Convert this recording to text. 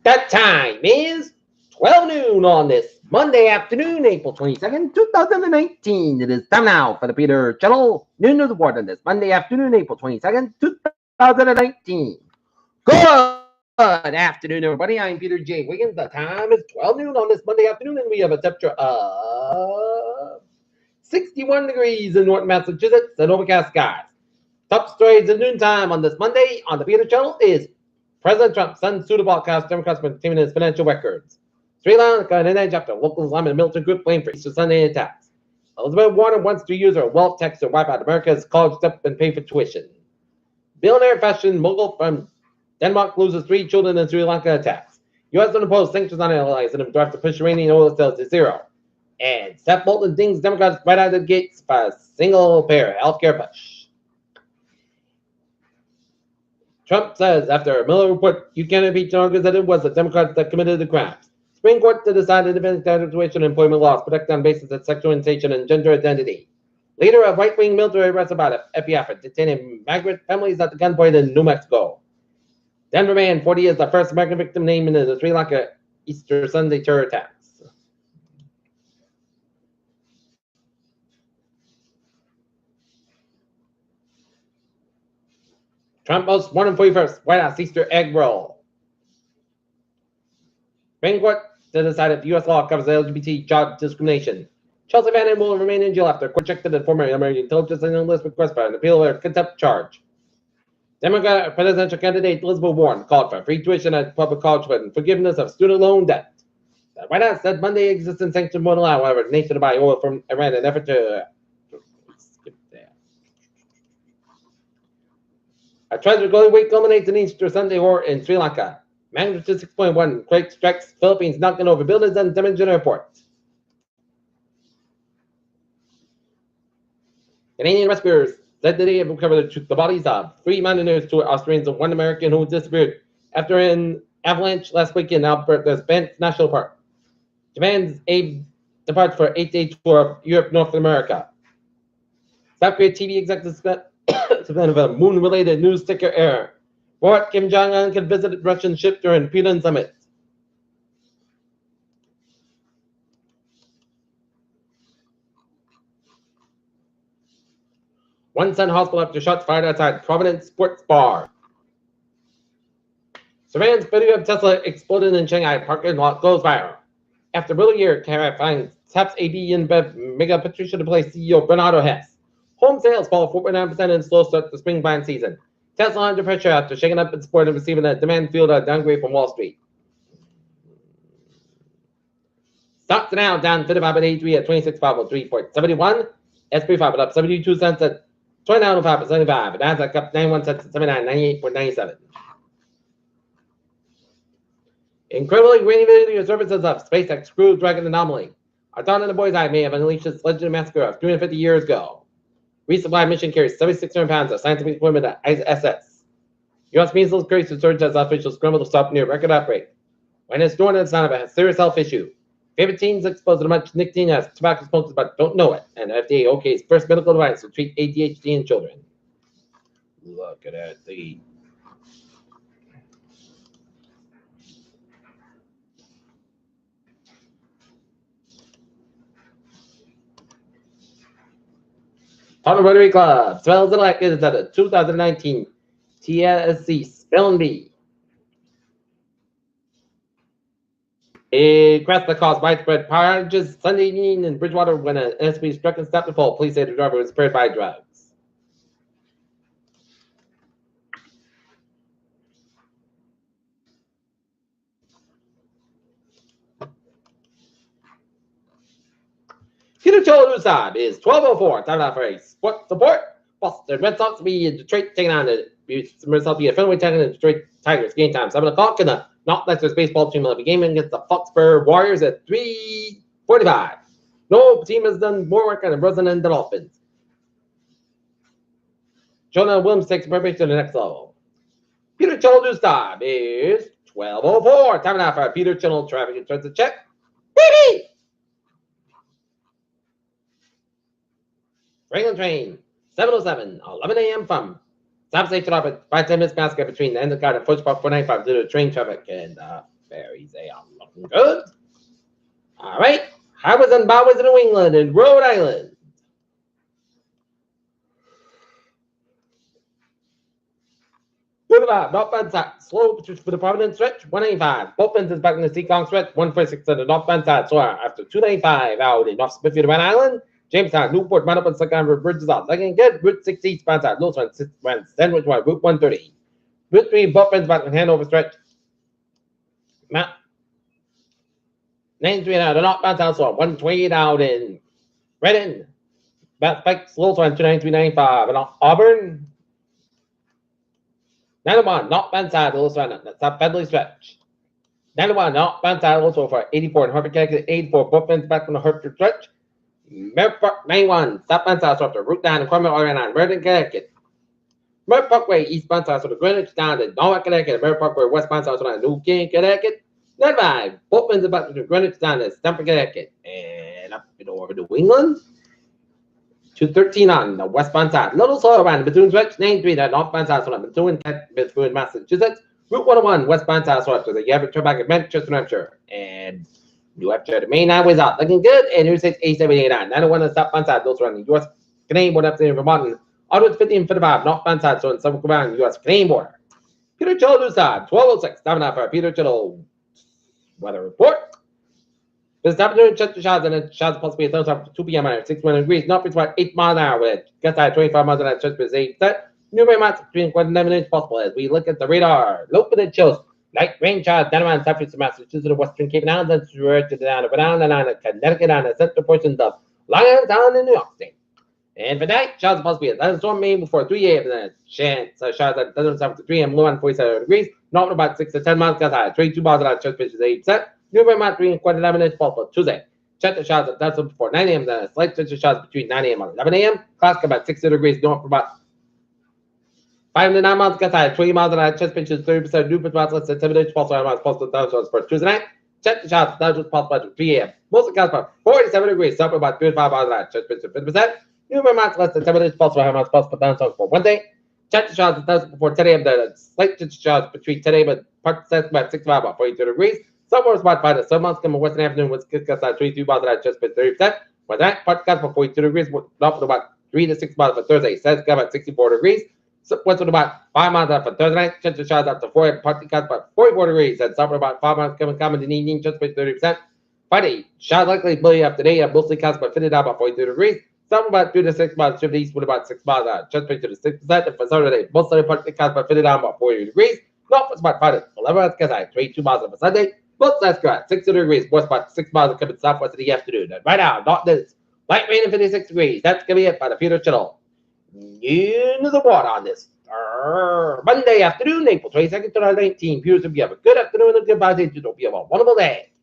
That time is 12 noon on this Monday afternoon, April 22nd, 2019. It is time now for the Peter Channel Noon of the Ward on this Monday afternoon, April 22nd, 2019. Good afternoon, everybody. I'm Peter J. Wiggins. The time is 12 noon on this Monday afternoon, and we have a temperature of 61 degrees in North Massachusetts and overcast skies. Top stories at noontime on this Monday on the Peter Channel is President Trump sends suit of broadcast Democrats for maintaining his financial records. Sri Lanka and India after local Islamic militant group blamed for Easter Sunday attacks. Elizabeth Warren wants to use her wealth tax to wipe out America's college debt and pay for tuition. Billionaire fashion mogul from Denmark loses 3 children in Sri Lanka attacks. U.S. imposed sanctions on allies and draft to push Iranian oil sales to zero. And Seth Bolton dings Democrats right out of the gates by a single-payer healthcare push. Trump says after a Miller report, you can't impeach Congress that it was the Democrats that committed the crimes. Supreme Court to decide independent graduation and employment laws protect on basis of sexual orientation and gender identity. Leader of right-wing military arrested by the FBI for detaining migrant families at the gunpoint in New Mexico. Denver man, 40 is the first American victim named in the Sri Lanka Easter Sunday terror attacks. Trump hosts 141st White House Easter egg roll. Supreme Court to decide if U.S. law covers LGBT job discrimination. Chelsea Bannon will remain in jail after court rejected the former American intelligence analyst request for an appeal of contempt charge. Democratic presidential candidate Elizabeth Warren called for free tuition at public college and forgiveness of student loan debt. The White House said Monday existing sanctions won't allow, however, the nation to buy oil from Iran in an effort to A tragic Holy Week culminates in Easter Sunday war in Sri Lanka. Magnitude 6.1 quake strikes Philippines, knocking over buildings and damaging airports. Canadian rescuers said that they have recovered the bodies of 3 mountaineers, 2 Australians, and 1 American who disappeared after an avalanche last week in Alberta's Banff National Park. Japan's aid departs for 8-day tour of Europe, North America. South Korea TV executives of a moon-related news ticker error. What Kim Jong-un can visit Russian ship during Putin summit. One son hospital after shots fired outside Providence Sports Bar. Surveillance video of Tesla exploded in Shanghai parking lot goes viral. After a year, Kara finds TAPS AD InBev Mega Patricia to play CEO Bernardo Hess. Home sales fall 4.9% in slow start to spring buying season. Tesla under pressure after shaking up its support and receiving a demand field downgrade from Wall Street. Stocks now down 55.83 at 26.503.71. SP 5 up 72 cents at 29.05.75. And Nasdaq up 91 cents at 79.98.97. Incredibly grainy video services of SpaceX Crew Dragon Anomaly. Our dawn in the boy's eye may have unleashed its legendary massacre of 350 years ago. Resupply mission carries 7,600 pounds of scientific equipment at ISS. U.S. measles case resurgence as officials scramble to stop near record outbreak. When it's doing it's not a serious health issue. Favorite teens exposed to much nicotine as tobacco smokers but don't know it. And FDA OK's first medical device to treat ADHD in children. Look at that thing. Toronto Rotary Club spells like it is at the 2019 TSC Spelling Bee. A crash that caused widespread paralysis Sunday evening in Bridgewater when an SUV struck and stopped the fall. Police say the driver was impaired by drugs. Peter Cholo side is 12:04. Time now for a sports support. Boston Red Sox will be in Detroit taking on the Red Sox be a friendly taking the Detroit Tigers. Game time 7 o'clock, and the Not Lexus baseball team will be gaming against the Foxborough Warriors at 3:45. No team has done more work on the Brooklyn and the Dolphins. Jonah Williams takes preparation to the next level. Peter Cholo's time is 12:04. Time now for Peter Cholo traffic and transit check. Baby! Franklin train, 7:07, 11 a.m. from Stop station off at 5-10 minutes basket between the end of the car and Foot Spot 495 due to train traffic. And Berries, they are looking good. All right. Harvest and Bowers in New England and Rhode Island. Good about not bad side. Slow for the Providence stretch, 185. Both fences back in the Seacon stretch, 146 to the north band side. So after 295 out in North Smithfield, Rhode Island, Jamestown, Newport, Mount up and Second River Bridges out. Looking good. Route 60 span side. Low one, Sandwich one, Route 130. Route 3, both fences back in Hanover stretch. Mount 93 out the north band side. So 128 out in Redden. Back spike, slow one, 293.95. And Auburn. 91, not band side, little one. That's a Federally stretch. 91, not band side, also for 84 in Hartford, Connecticut. 84, both ends back from the Hartford stretch. Merritt Park, 91, stop band side, so after Route 9, Cornwall, Oregon, Meriden, Connecticut. Merritt Parkway, east band side, so the Greenwich down to Norwalk, Connecticut. Merritt Parkway, west band side, so the New King, Connecticut. 95, both ends back from the Greenwich down to Stamford, Connecticut. And up and over to New England. 213 on the westbound side. Little slow around between stretch 93 that northbound side so between Massachusetts. Route 101 westbound side so after the average turn back at Manchester, New Hampshire. And New Hampshire, the main highways out looking good. And Route 6 A789. 901 on the southbound side, those around the US Canadian border up to Vermont. Auto 50 and 55 northbound side, so in some around the US Canadian border. Peter Chittle news side 1206. Down now for Peter Chittle weather report. This afternoon, check the shots and the shots supposed to be a thumbs up to 2 p.m. at 61 degrees. North is about 8 miles an hour with gust high 25 miles an hour. Chest is 8%. New amounts between 11 inches possible as we look at the radar. Low for the chills. Light rain showers down around Southeast Massachusetts, the Western Cape and Islands, to the down the line of Connecticut and the central portions of Long Island in New York State. And for that, showers supposed to be a thunderstorm maybe before 3 a.m. And then chance showers at thunderstorm to 3 a.m. Low on 47 degrees. North about 6 to 10 miles gust high 22 miles an hour. Chest is 8%. New amount 3 and 11 inches possible Tuesday. Check the shots at that's before 9 a.m. Then a slight touch of shots between 9 a.m. and 11 a.m. Clouds about 60 degrees north for about 5 to 9 miles gust high 20 miles an hour. Chest pitches 30%. New pitch miles less than 7 inches possible. Miles possible thunderstorms for Tuesday night. Check the shots. Thunderstorms possible at 3 a.m. Most of the clouds about 47 degrees. South about 35 miles an hour. Chest pitches 50%. New miles less than 7 inches possible. Miles possible thunderstorms for Wednesday. Check the shots. Thunderstorms before 10 a.m. Then a slight touch of shots between 10 a.m. and part about 65 about 42 degrees. Somewhere about 5 to 7 months coming western afternoon with gust high 22 miles an hour, just been 30%. By that, part gust for 42 degrees, up to about 3 to 6 miles for Thursday. Says got about 64 degrees. So west about 5 miles out for Thursday night. Chance of showers up to 4, part gust about 44 degrees. And somewhere about 5 miles coming in the evening, just been 30%. Friday, showers likely ability after day, mostly clouds but fitted out about 42 degrees. Somewhere about 3 to 6 miles shift east with about 6 miles out, just been to the 6%. And for Saturday, most of the part clouds but fitted out about 40 degrees. North was about 5 to 11 miles gust high 22 miles for Sunday. Both sides correct. 60 degrees, west about 6 miles coming southwest in the afternoon. And right now, not this. Light rain and 56 degrees. That's going to be it by the Peter Chittle. Into the water on this Monday afternoon, April 22nd, 2019. Viewers, hope you have a good afternoon and goodbye. Hope you have a wonderful day.